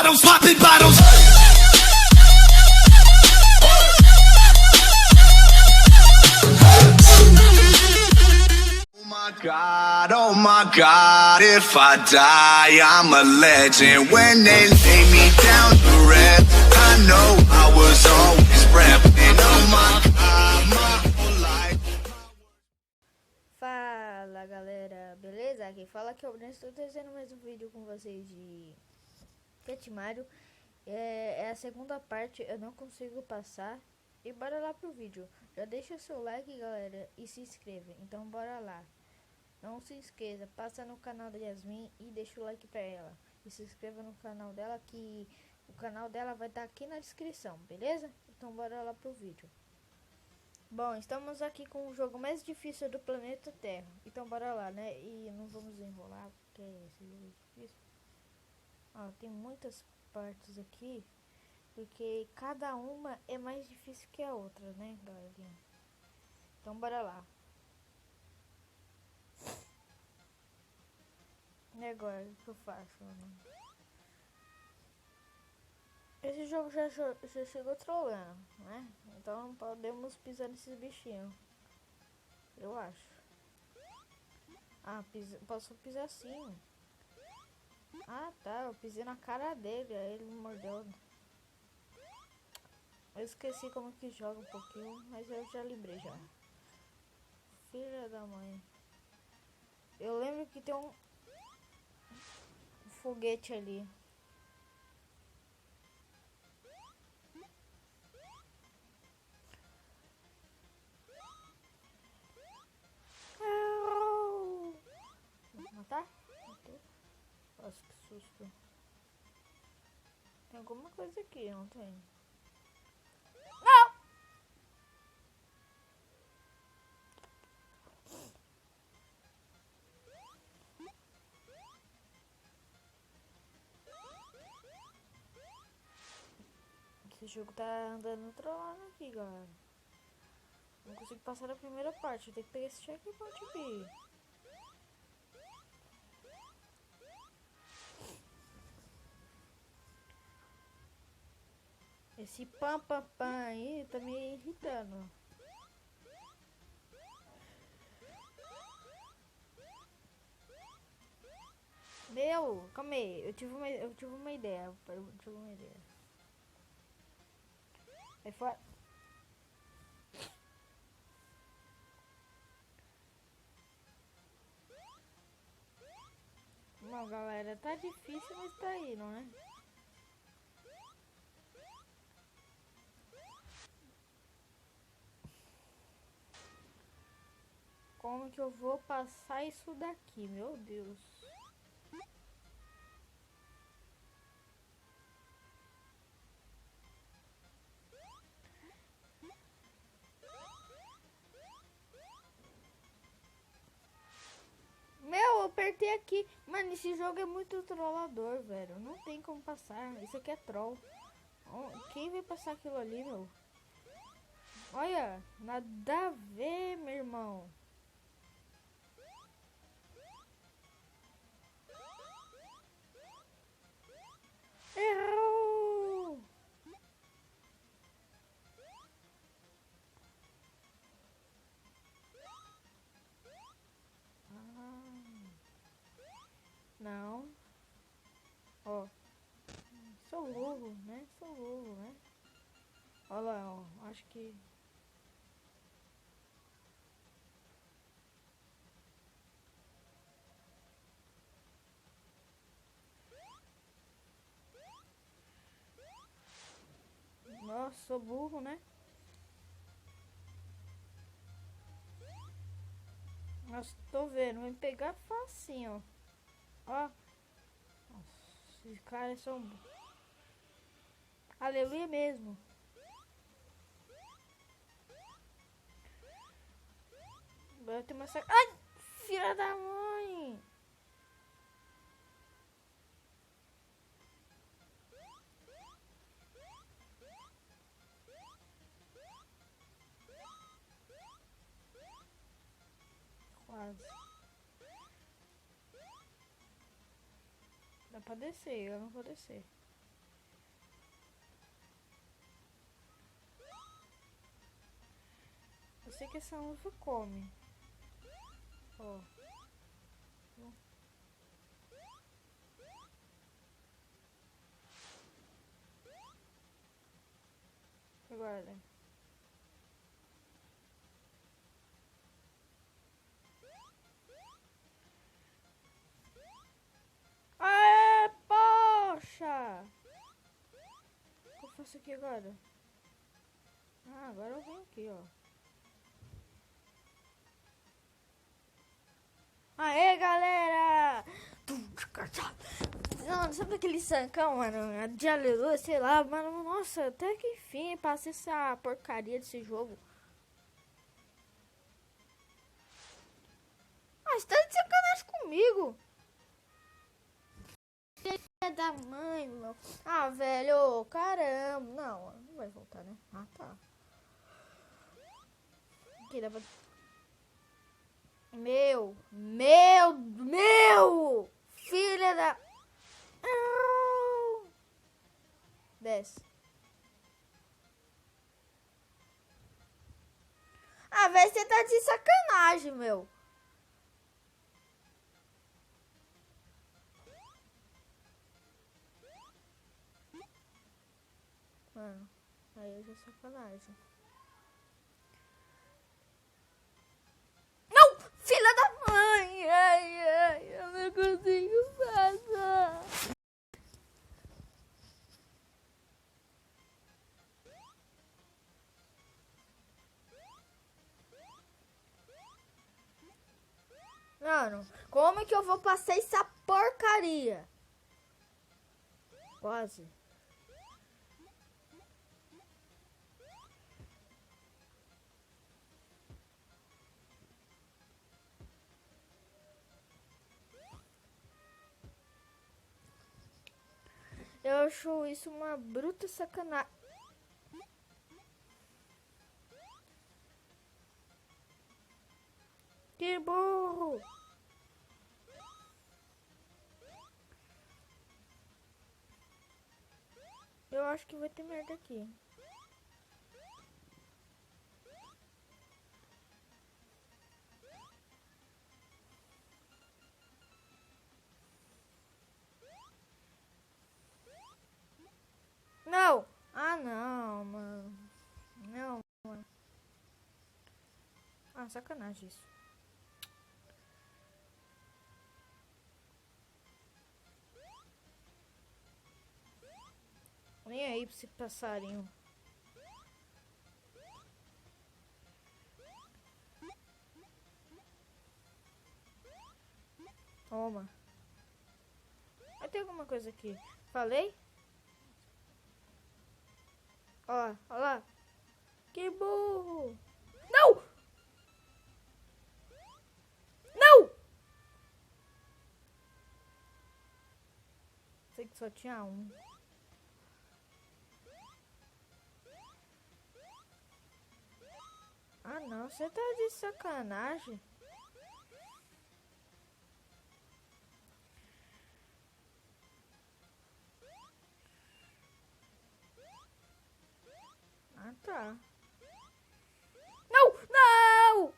bottles, popping bottles. Oh my God, if I die, I'm a legend. When they lay me down to rest, I know I was always repping. Oh my God, my whole life. Fala galera, beleza? Aqui fala que eu estou trazendo mais um vídeo com vocês de Cat Mario. É a segunda parte, eu não consigo passar. E bora lá pro vídeo. Já deixa o seu like, galera, e se inscreva. Então bora lá. Não se esqueça, passa no canal da Yasmin e deixa o like pra ela. E se inscreva no canal dela, que o canal dela vai estar aqui na descrição, beleza? Então bora lá pro vídeo. Bom, estamos aqui com o jogo mais difícil do planeta Terra. Então bora lá, né? E não vamos enrolar, porque esse jogo é difícil. Ó, tem muitas partes aqui, porque cada uma é mais difícil que a outra, né, galerinha? Então bora lá. E agora, o que eu faço? Esse jogo já chegou trolando, né? Então não podemos pisar nesses bichinhos. Eu acho. Ah, posso pisar sim. Ah, tá. Eu pisei na cara dele, aí ele me mordeu. Eu esqueci como que joga um pouquinho, mas eu já lembrei já. Filha da mãe. Eu lembro que tem um foguete ali. Vou matar? Matou. Nossa, que susto. Tem alguma coisa aqui, não tem? Não! Esse jogo tá andando trollando aqui, galera. Não consigo passar da primeira parte. Tem que pegar esse checkpoint aqui. Esse pam pam pam aí tá me irritando. Meu, calma aí. Eu tive uma ideia. Eu tive uma ideia. Aí fora. Bom, galera, tá difícil, mas tá aí, não é? Como que eu vou passar isso daqui? Meu Deus. Meu, eu apertei aqui. Mano, esse jogo é muito trollador, velho. Não tem como passar. Isso aqui é troll. Quem vai passar aquilo ali, meu? Olha, nada a ver, meu irmão. Errou! Não. Ó. Sou burro, né? Sou burro, né? Olha lá, ó. Acho que... Nossa, sou burro, né? Nossa, tô vendo. Vai me pegar facinho, ó. Ó. Nossa, esses caras são... Aleluia mesmo. Agora tem uma saca... Ai! Filha da mãe! Quase. Dá pra descer, eu não vou descer. sei que essa uva come. Ó. Guarda. Aê, poxa! O que eu faço aqui agora? Ah, agora eu venho aqui, ó. Aê, galera! Não, sabe aquele sancão, mano? De aleluia, sei lá, mano. Nossa, até que enfim, passei essa porcaria desse jogo. Ah, você tá de sacanagem comigo. Filha da mãe, meu. Ah, velho, caramba. Não vai voltar, né? Ah, tá. Aqui dá pra... Meu! Filha da... Desce. Ah, velho, você tá de sacanagem, meu. Mano, aí já é sacanagem. Não! Filha da mãe! Ai, eu não consigo passar. Mano, como é que eu vou passar essa porcaria? Quase. Eu acho isso uma bruta sacanagem. Que burro! Eu acho que vai ter merda aqui. Não! Ah, não, mano. Não, mano. Ah, sacanagem isso. Nem aí pra esse passarinho. Toma. Vai ter alguma coisa aqui. Falei? Ó, ó lá. Que burro. Não! Não! Sei que só tinha um. Ah, não. Você tá de sacanagem. Ah, tá. Não! Não!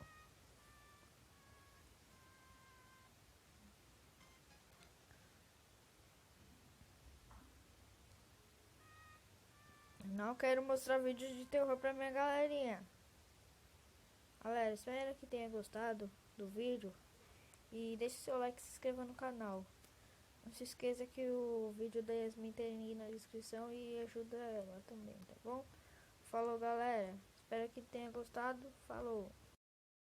Não quero mostrar vídeos de terror pra minha galerinha. Galera, espero que tenha gostado do vídeo. E deixe seu like e se inscreva no canal. Não se esqueça que o vídeo da Yasmin tem aí na descrição e ajuda ela também, tá bom? Falou, galera. Espero que tenha gostado. Falou.